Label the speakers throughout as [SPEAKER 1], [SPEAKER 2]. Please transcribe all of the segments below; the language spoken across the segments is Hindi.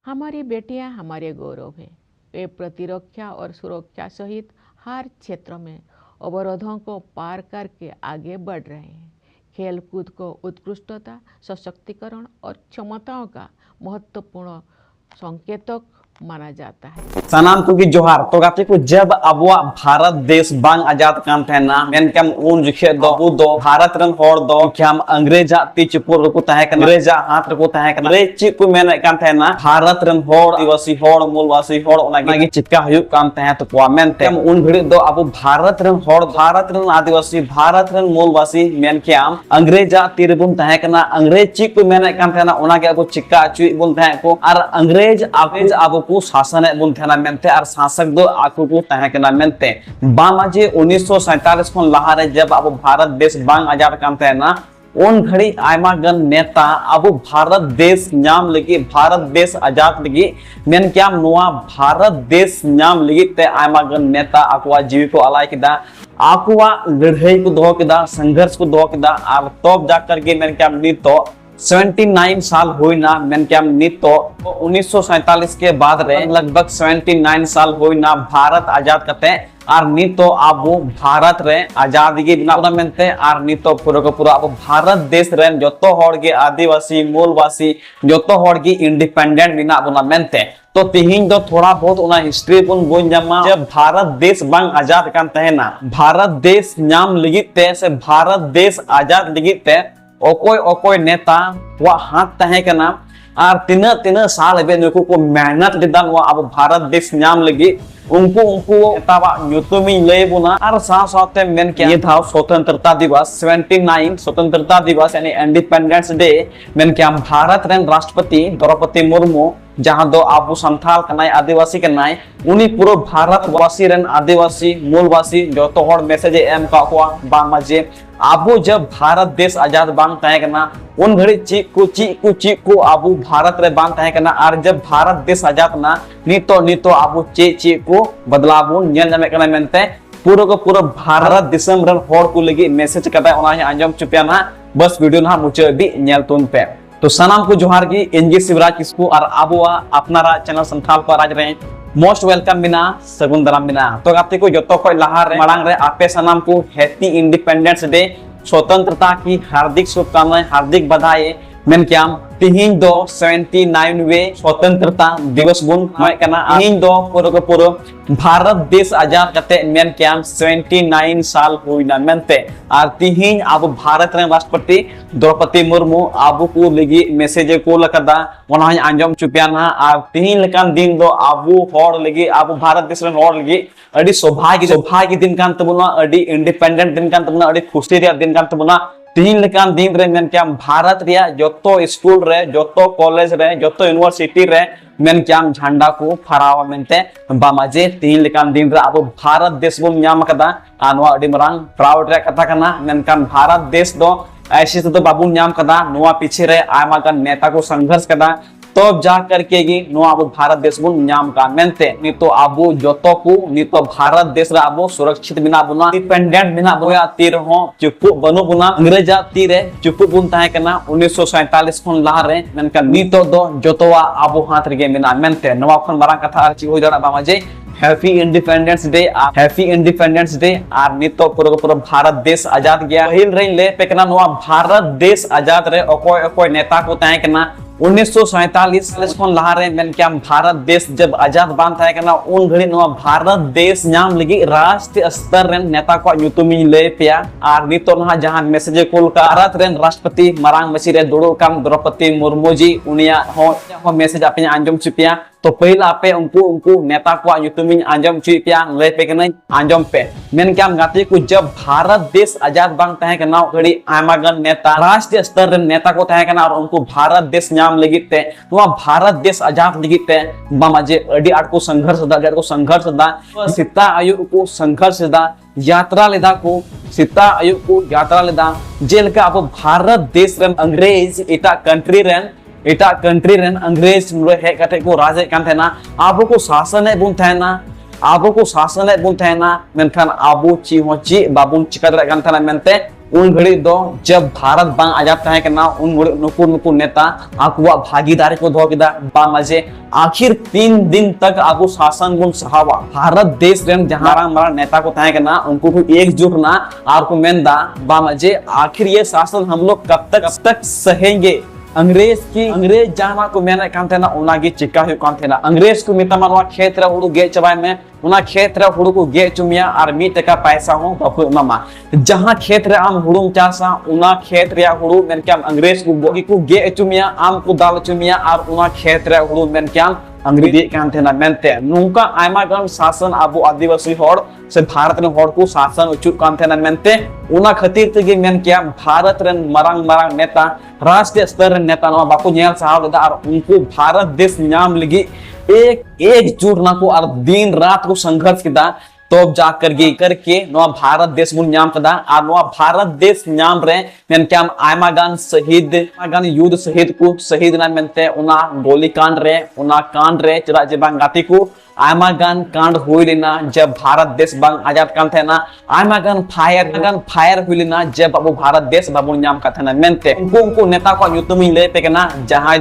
[SPEAKER 1] हमारी बेटियां हमारे गौरव हैं। वे प्रतिरक्षा और सुरक्षा सहित हर क्षेत्र में अवरोधों को पार करके आगे बढ़ रहे हैं। खेलकूद को उत्कृष्टता, सशक्तिकरण और क्षमताओं का महत्वपूर्ण संकेतक माना जाता है।
[SPEAKER 2] सनाम को जोहार तो गाते को जब अब भारत देश बांग आजाद कान थेना मेनकम उन जुखे दो भारत रन होड़ दो क्या अंग्रेजा ती चुपुर को तहे कन अंग्रेजा हाथ को तहे कन रे चिप को मेन कान थेना भारत रन होड़ आदिवासी होड़ मूलवासी होड़ ओनागी चिटका हुयु कान तहे तो को मेनते उन घड़ी दो अब भारत रन होड़ भारत रन आदिवासी भारत रन मूलवासी मेन क्या अंग्रेजा तीर बुन तहे कना अंग्रेज चिप को मेन कान थेना ओनागे अब चिक्का चुई बुन तहे को और अंग्रेज अब को शासन बुन थेना मेनते और शासक दो आकु को तहे कना मेनते बामाजे 1947 खन लहारे जब अब भारत देश बांग आजाद कान थेना उन घड़ी आयमा गन नेता अब भारत देश नाम लगी भारत देश आजाद लगी मेन क्या नुआ भारत देश नाम लगी ते आयमा गन नेता आकुआ जीवी को अलाय किदा आकुआ लड़ाई को दो किदा संघर्ष को दो किदा और तब जाकर के मेन क्या नित तो 79 साल हुई ना मेन क्या नित तो 1947 के बाद रे लगभग 79 साल हुई ना भारत आजाद करते और नित तो अब भारत रे आजादी बिना मेनते और नित तो पूरा को पूरा अब भारत देश रे जतो होड़ के आदिवासी मूलवासी जतो होड़ की इंडिपेंडेंट बिना बुना मेनते तो तिहिन दो थोड़ा बहुत उना हिस्ट्री बुन बुन जमा जब भारत देश बांग आजाद कान तहेना भारत देश नाम लिगित ते से भारत देश आजाद लिगित ते ओकोय नेता वा हाथ तहे कना और तीना साल बे नुकु को मेहनत लिदान वा अब भारत देश नाम लगी उनको नेता नुतुमी लय बुना और साथ मेन क्या ये था स्वतंत्रता दिवस 79 स्वतंत्रता दिवस यानी इंडिपेंडेंस डे मेन क्या भारत रेन राष्ट्रपति द्रौपदी मुर्मू जहां दो आबू संथाल कनाय आदिवासी कनाय उनी पूरा भारतवासी रेन आदिवासी मूलवासी जो तो हर मैसेज एम का हुआ बांग मजे आबू जब भारत देश आजाद बांग तहे कना उन घड़ी ची को आबू भारत रे बांग तहे कना और जब भारत देश आजाद ना नितो आबू ची को बदलाव नेल नमे कना मेनते पूरा को पूरा भारत दिसम रन होड़ को लगी मैसेज कदा ओना आंजम चुपिया ना बस वीडियो ना मुझे भी नेल तुन पे तो सनाम को जोहार की एनजी शिवराज किसको और आबुआ अपना चैनल संथाल को राज रहे मोस्ट वेलकम बिना सगुन दाराम बिना तो गाते को जो तो लहार मांग रहे आपे सनाम को हैप्पी इंडिपेंडेंस डे स्वतंत्रता की हार्दिक शुभकामनाएं हार्दिक बधाई मेन क्या तिहिन दो 79 वे स्वतंत्रता दिवस बुन तिहिन दो पूरा भारत देश आजाद करते मेन क्या 79 साल हुईना मेनते और तिहिन अब भारत रे राष्ट्रपति द्रौपदी मुर्मू आबू को लगी मैसेज को लकदा ओना आंजम चुपियाना और तिहिन लकान दिन दो आबू होड़ लगी आबू भारत देश रे होड़ लगी अडी सौभाग्य दिन कान तबुना अडी इंडिपेंडेंट दिन कान तबुना अडी खुशी रे दिन कान तबुना तीन लेकान दिन रे मेन क्या भारत रिया जोतो स्कूल रे जोतो कॉलेज रे जोतो यूनिवर्सिटी रे मेन क्या झंडा को फरावा मेनते बामाजे तीन लेकान दिन रे अब भारत देश बुन नाम कदा आनवा अडी मरांग प्राउड रे कथा कना मेन कान भारत देश दो ऐसे तो बाबू नाम कदा नुआ पीछे रे आयमा गन नेता को संघर्ष कदा तो जा करके गी नो अब भारत देश बुन नाम का मेनते नी तो आबू जोतो को नी तो भारत देश रा आबू सुरक्षित बिना बुना इंडिपेंडेंट बिना बोया तीर हो चुप्पु बनु बुना अंग्रेजा तीरे चुप्पु बुन तहे कना 1947 खन लहारे मेनका नी तो दो जोतोवा आबू हाथ रे बिना मेनते नवा खन मारा कथा आर ची हो जड़ा बामाजे हैप्पी इंडिपेंडेंस डे आर नितो पूरा भारत देश आजाद गया पहिल रे ले पेकना नवा भारत देश आजाद रे ओकोय नेता को तहे कना 1947 खन लहारे मेन क्या भारत देश जब आजाद बान तहे कना उन घड़ी नवा भारत देश नाम लगी राष्ट्रीय स्तर रे नेता को नुतुमी ले पिया आर नितो ना जहां मैसेज कोल का भारत रे राष्ट्रपति मारांग मसी रे दुड़ो काम द्रौपदी मुर्मू जी उनिया हो मैसेज आपे आंजम चुपिया तो पहला पे उनको नेता को नुतुमी आंजम चुपिया ले पे कना आंजम पे मेन क्या गाते को जब भारत देश आजाद बान तहे कना घड़ी आमागन नेता राष्ट्रीय स्तर रे नेता को तहे कना और उनको भारत देश नाम लगिते तो भारत देश आजाद लगिते बामाजे अडी आट को संघर्ष दा सीता आयु को संघर्ष दा यात्रा लेदा को सीता आयु को यात्रा लेदा जेलका अब भारत देश रे अंग्रेज इटा कंट्री रेन अंग्रेज हे कते को राज कान थेना आबो को शासन बुन थेना मेनखान आबो ची बाबुन चिका कान थेना मेनते उन घड़ी दो जब भारत बांग आजाद तहे कना उन घड़ी नुकु नुकु नेता आकुआ भागीदारी को दो किदा बा मजे आखिर 3 दिन तक आगु शासन गुण सहावा भारत देश रेन जहां मारा नेता को तहे कना उनको को एकजुट ना आर को मेंदा बा मजे आखिर ये शासन हम लोग कब तक सहेंगे। अंग्रेज जहां को मेना कान थे ना उनागी चिका हुई कान थे ना अंग्रेज को मिता मानवा क्षेत्र हुडू गे चबाय में उना क्षेत्र हुडू को गे चुमिया और 1 टका पैसा हो बापू मामा जहां क्षेत्र आम हुडू चासा उना क्षेत्र या हुडू मेन क्या अंग्रेज को गे चुमिया आम को दाल चुमिया और उना क्षेत्र हुडू मेन क्या अंग्रेजी कान थे ना मेनते नुका आयमा गन शासन अबो आदिवासी होड़ से भारत ने होड़ को शासन उचुक कान थे ना मेनते उना खातिर ते मेन क्या भारत रन मरांग नेता राष्ट्रीय स्तर नेता नवा बापू नेल साहब और उनको भारत देश नाम लगी एक जुट ना को और दिन रात को संघर्ष किया तब जा करके नवा भारत देश मुन नाम कदा और नवा भारत देश नाम रे मेन क्या आयमा गान शहीद गान युद्ध शहीद को शहीद ना मेनते उना गोली कांड रे चरा जे बांग गाती को आयमा गान कांड हुई लेना जब भारत देश बांग आजाद कान थे ना आयमा गान फायर हुई लेना जब अब भारत देश बाबू नाम का थे ना मेनते उनको नेता को युतुम ले पे ना जहां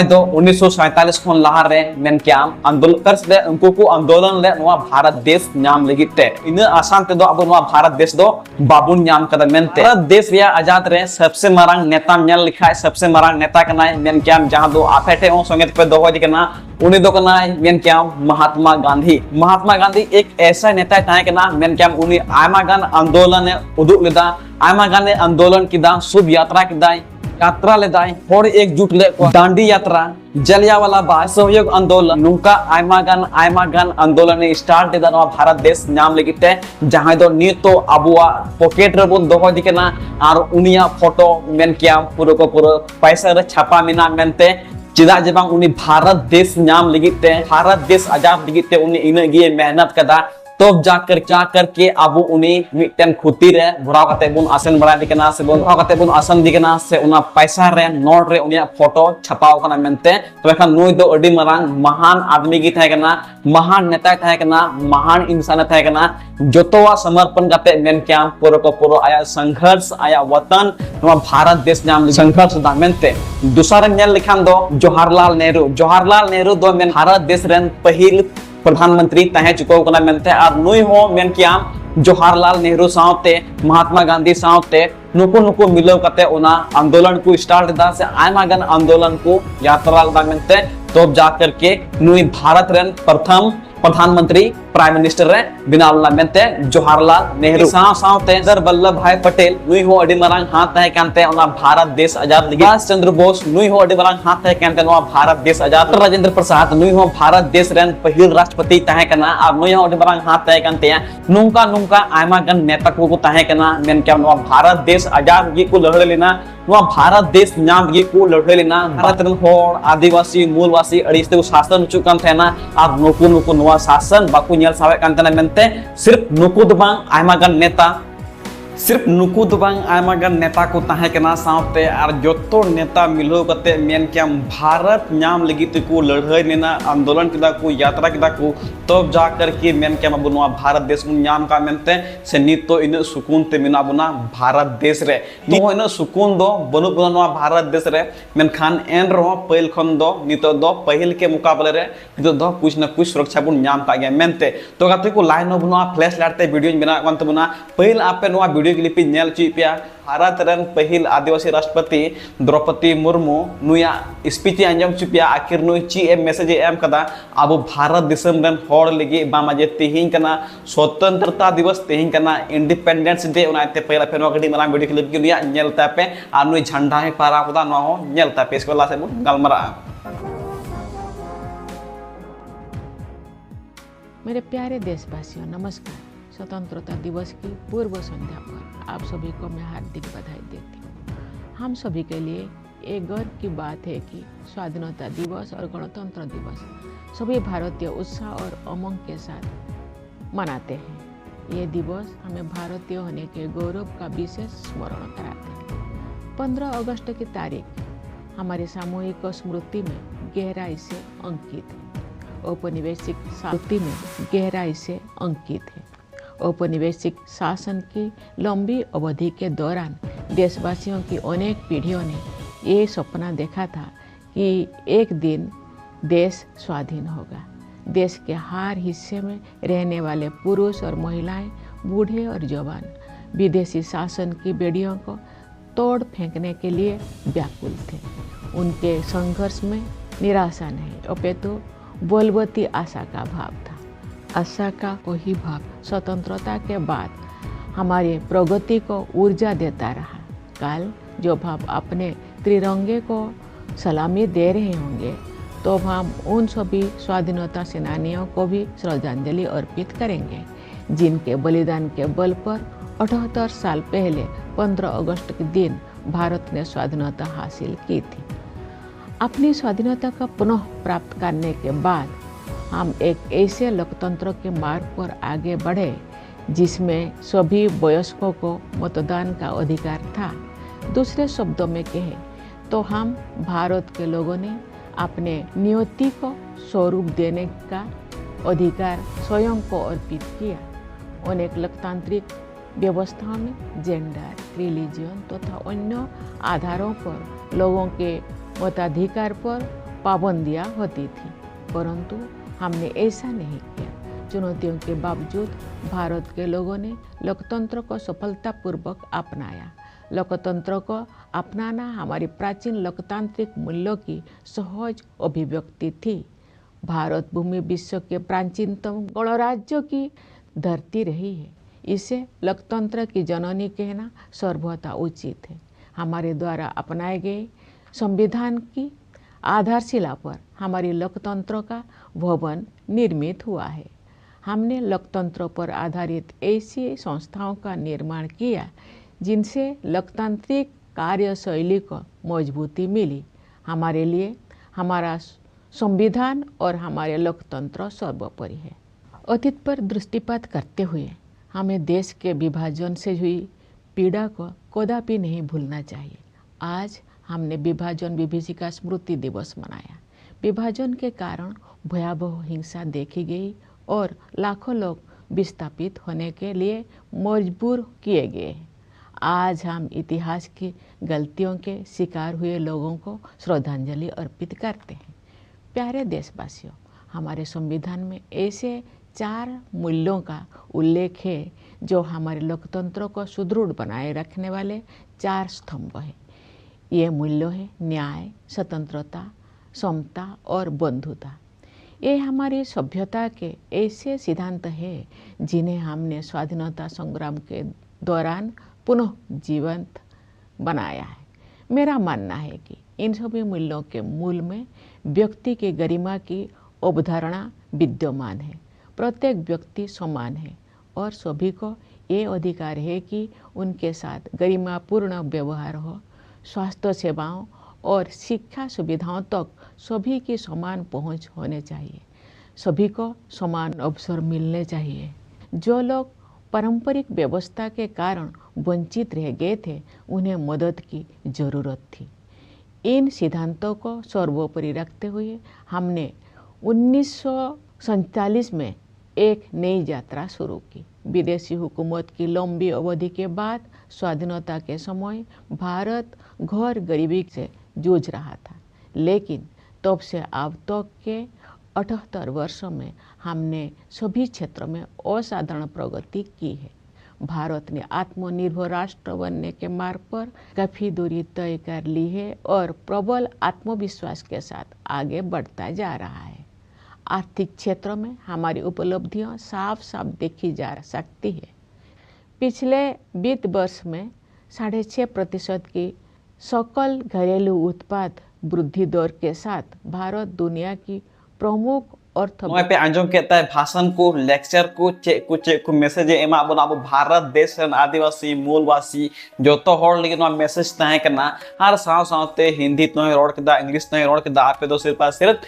[SPEAKER 2] दो 1947 खन लहार रे मेन क्या आंदोलन कर से उनको को आंदोलन ले नवा भारत देश नाम लगिते इन आसान ते दो अब नवा भारत देश दो बाबू नाम का मेनते भारत देश या आजाद रे सबसे मारांग नेता नेल लिखा है सबसे मारांग नेता कना मेन क्या जहां दो आफेटे ओ संगत पे दो हो कना उन्हीं दो कना मेन क्या महात्मा गांधी एक ऐसा नेता है कि ना मेन क्या उन्हीं आयमा गान आंदोलन उदुक लेदा आयमा गान आंदोलन किदा शुभ यात्रा लेदाय होड़ एकजुट ले दांडी यात्रा जलियावाला बाग सहयोग आंदोलन नुका आयमा गान आंदोलन स्टार्ट देदा नवा भारत देश नाम लगिते जहां दो नितो अबुआ पॉकेट रे बन दोहो दिकेना और उनिया फोटो मेन क्या पूरा पैसा रे छापा मिना मेनते चिदा जे बांग उनी भारत देश नाम लगिते भारत देश आजाद लगिते उनी इने गे मेहनत कदा तब जाकर के अब उनी मिटन खुती रे भराव कते बुन आसन बड़ा दिकना से बुन भराव कते बुन आसन दिकना से उना पैसा रे नोट रे उनिया फोटो छपाव कना मेनते तो एखन नुई दो अडी मारांग महान आदमी गी थाय कना महान नेता थाय कना महान इंसान थाय कना जोतोवा समर्पण कते मेन क्या पूरा आया संघर्ष आया वतन नवा भारत देश नाम संघर्ष दा मेनते दूसरा नेल लिखान दो जवाहरलाल नेहरू दो मेन भारत देश रेन पहिल प्रधानमंत्री तहे चुको कना मेनते और नुई हो मेन क्या जवाहरलाल नेहरू सावते महात्मा गांधी सावते नुको मिलो कते उना आंदोलन को स्टार्ट दा से आयमा गान आंदोलन को यात्रा दा मेनते तब जाकर के नुई भारत रेन प्रथम प्रधानमंत्री प्राइम मिनिस्टर रे बिनालना मेनते जवाहरलाल नेहरू सावते सरदार वल्लभ भाई पटेल नुई हो अडी मारांग हाथ है कानते उना भारत देश आजाद लगी सुभाष चंद्र बोस नुई हो अडी मारांग हाथ है कानते उना भारत देश आजाद राजेंद्र प्रसाद नुई हो भारत देश रेन पहिल राष्ट्रपति तहे कना और नुई हो अडी मारांग हाथ है कानते नुका आयमा गन नेता को तहे कना मेन क्या नुआ भारत देश आजाद गी को लड़ लेना नुआ भारत देश नाम गी को लड़ लेना भारत रेन होड़ आदिवासी मूलवासी अड़ीते शासन चुकान थे ना और नुको नुआ शासन बाकू नेल सावे कांतना मेनते सिर्फ नुकु दो बांग आयमा गन नेता सिर्फ नुकु दो बांग आयमा गन नेता को तहे कना सावते और जोतो नेता मिलो कते मेन क्या भारत नाम लगी को लड़ाई लेना आंदोलन किदा को यात्रा किदा को तब जाकर के मेन क्या बुनवा भारत देश नाम का मेनते से नित तो इन सुकून ते मिना बुना भारत देश रे तो इन सुकून दो बनु बुनवा भारत देश रे मेन खान एन रो पहिल खन दो नित दो पहिल के मुकाबले रे नित दो कुछ न कुछ सुरक्षा बुन नाम का गया मेनते तो गाते को लाइन बुनवा फ्लैश लाइट वीडियो बिना वंत बुना पहिल आपे नवा वीडियो क्लिप नेल चुपिया भारत रन पहिल आदिवासी राष्ट्रपति द्रौपदी मुर्मू नुया स्पीच अंजम चुपिया आखिर नुई ची एम मैसेज एम कदा अब भारत दिसम रन होड़ लगी बामा जे तिहिं कना स्वतंत्रता दिवस तिहिं कना इंडिपेंडेंस डे उनाते पहिला फेनो गडी माला वीडियो क्लिप के लिया नेलता पे आ नुई झंडा है पारा खुदा नो हो नेलता पे इसको ला से गलमरा।
[SPEAKER 1] मेरे प्यारे देशवासियों नमस्कार। स्वतंत्रता दिवस की पूर्व संध्या पर आप सभी को मैं हार्दिक बधाई देती हूँ। हम सभी के लिए एक गर्व की बात है कि स्वाधीनता दिवस और गणतंत्र दिवस सभी भारतीय उत्साह और उमंग के साथ मनाते हैं। ये दिवस हमें भारतीय होने के गौरव का विशेष स्मरण कराते हैं। 15 अगस्त की तारीख हमारी सामूहिक स्मृति में गहराई से अंकित है, औपनिवेशिक स्मृति में गहराई से अंकित है। औपनिवेशिक शासन की लंबी अवधि के दौरान देशवासियों की अनेक पीढ़ियों ने ये सपना देखा था कि एक दिन देश स्वाधीन होगा। देश के हर हिस्से में रहने वाले पुरुष और महिलाएं, बूढ़े और जवान विदेशी शासन की बेड़ियों को तोड़ फेंकने के लिए व्याकुल थे। उनके संघर्ष में निराशा नहीं, अपितु बलवती आशा का भाव था। आशा का वही भाव स्वतंत्रता के बाद हमारी प्रगति को ऊर्जा देता रहा। कल जब हम अपने त्रिरंगे को सलामी दे रहे होंगे तो हम उन सभी स्वाधीनता सेनानियों को भी श्रद्धांजलि अर्पित करेंगे जिनके बलिदान के बल पर 78 साल पहले 15 अगस्त के दिन भारत ने स्वाधीनता हासिल की थी। अपनी स्वाधीनता का पुनः प्राप्त करने के बाद हम एक ऐसे लोकतंत्र के मार्ग पर आगे बढ़े जिसमें सभी वयस्कों को मतदान का अधिकार था। दूसरे शब्दों में कहें तो हम भारत के लोगों ने अपने नियति को स्वरूप देने का अधिकार स्वयं को अर्पित किया। अनेक लोकतांत्रिक व्यवस्थाओं में जेंडर, रिलीजन तथा अन्य आधारों पर लोगों के मताधिकार पर पाबंदियां होती थी, परंतु हमने ऐसा नहीं किया। चुनौतियों के बावजूद भारत के लोगों ने लोकतंत्र को सफलतापूर्वक अपनाया। लोकतंत्र को अपनाना हमारी प्राचीन लोकतांत्रिक मूल्यों की सहज अभिव्यक्ति थी। भारत भूमि विश्व के प्राचीनतम गणराज्यों की धरती रही है। इसे लोकतंत्र की जननी कहना सर्वथा उचित है। हमारे द्वारा अपनाए गए संविधान की आधारशिला पर हमारी लोकतंत्र का भवन निर्मित हुआ है। हमने लोकतंत्र पर आधारित ऐसी संस्थाओं का निर्माण किया जिनसे लोकतांत्रिक कार्यशैली को मजबूती मिली। हमारे लिए हमारा संविधान और हमारे लोकतंत्र सर्वोपरि है। अतीत पर दृष्टिपात करते हुए हमें देश के विभाजन से हुई पीड़ा को कदापि नहीं भूलना चाहिए। आज हमने विभाजन विभीषिका स्मृति दिवस मनाया। विभाजन के कारण भयावह हिंसा देखी गई और लाखों लोग विस्थापित होने के लिए मजबूर किए गए। आज हम इतिहास की गलतियों के शिकार हुए लोगों को श्रद्धांजलि अर्पित करते हैं। प्यारे देशवासियों, हमारे संविधान में ऐसे 4 मूल्यों का उल्लेख है जो हमारे लोकतंत्र को सुदृढ़ बनाए रखने वाले 4 स्तंभ हैं। ये मूल्य है न्याय, स्वतंत्रता, समता और बंधुता। ये हमारी सभ्यता के ऐसे सिद्धांत हैं जिन्हें हमने स्वाधीनता संग्राम के दौरान पुनः जीवंत बनाया है। मेरा मानना है कि इन सभी मूल्यों के मूल में व्यक्ति की गरिमा की अवधारणा विद्यमान है। प्रत्येक व्यक्ति समान है और सभी को ये अधिकार है कि उनके साथ गरिमापूर्ण व्यवहार हो। स्वास्थ्य सेवाओं और शिक्षा सुविधाओं तक सभी की समान पहुंच होने चाहिए। सभी को समान अवसर मिलने चाहिए। जो लोग पारंपरिक व्यवस्था के कारण वंचित रह गए थे, उन्हें मदद की जरूरत थी। इन सिद्धांतों को सर्वोपरि रखते हुए हमने 1947 में एक नई यात्रा शुरू की। विदेशी हुकूमत की लंबी अवधि के बाद स्वाधीनता के समय भारत घोर गरीबी से जूझ रहा था, लेकिन तब से अब तक के 78 वर्षों में हमने सभी क्षेत्रों में असाधारण प्रगति की है। भारत ने आत्मनिर्भर राष्ट्र बनने के मार्ग पर काफ़ी दूरी तय कर ली है और प्रबल आत्मविश्वास के साथ आगे बढ़ता जा रहा है। आर्थिक क्षेत्रों में हमारी उपलब्धियां साफ साफ देखी जा सकती है। पिछले वित्त वर्ष में 6.5% की सकल घरेलू उत्पाद वृद्धि दर के साथ भारत दुनिया की प्रमुख
[SPEAKER 2] पे आंजम कहता है भाषण को, लेक्चर को, चे को मैसेज एमा बना अब भारत देश आदिवासी मूलवासी जो तो हर लेकिन मैसेज तहे करना हर सावते हिंदी तो रोड केदा इंग्लिश तो रोड केदा आपे दो सिर्फ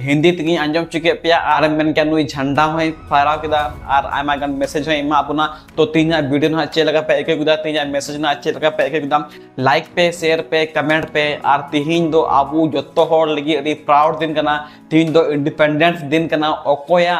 [SPEAKER 2] हिंदी तगी आंजम चुके पे आर मेन के नुई झंडा होय फहराव केदा आर आयमा गन मैसेज होय एमा अपना तो तीन वीडियो ना अच्छे लगा पे एक गुदा तीन मैसेज ना अच्छे लगा पे एक गुदा लाइक पे शेयर पे कमेंट पे आर तिहिन दो आबू जो तो हर लगी अडी प्राउड दिन करना तीन दो इंडिपेंडेंस दिन करना ओकोया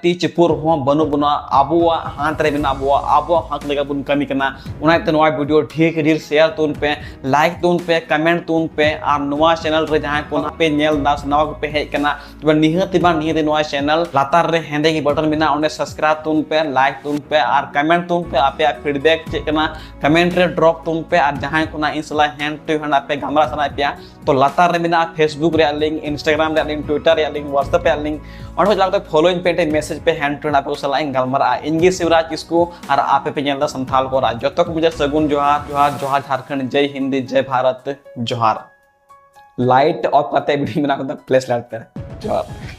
[SPEAKER 2] ती चिपुर हो बनु बना आबुआ हाथ रे बिना आबुआ हक लगा बुन कमी करना उनाते नवा वीडियो ठीक ढेर शेयर तुन पे लाइक तुन पे कमेंट तुन पे और नवा चैनल रे जहां को पे नेल दास नवा पे हे करना तो निहति नवा चैनल लातार रे हेंदे की बटन बिना उन्हें सब्सक्राइब तुन पे लाइक तुन पे और कमेंट तुन पे आपे फीडबैक चेक करना कमेंट रे ड्रॉप तुन पे और जहां को ना इंसला हैंड टू हैंड आपे गमरा सना पे तो लातार रे बिना फेसबुक रे लिंक इंस्टाग्राम रे लिंक ट्विटर रे लिंक व्हाट्सएप रे लिंक और जाते फॉलो इन पे मैसेज पे हैंड टू हैंड आपे सला गलमरा इनगी शिवराज किसको और आपे पे नेल दा संथाल को राज जतक मुझे सगुन जोहार जोहार जोहार झारखंड जय हिंद जय भारत जोहार लाइट ऑफ करते वीडियो बना प्लेस लाइट पे जोहार।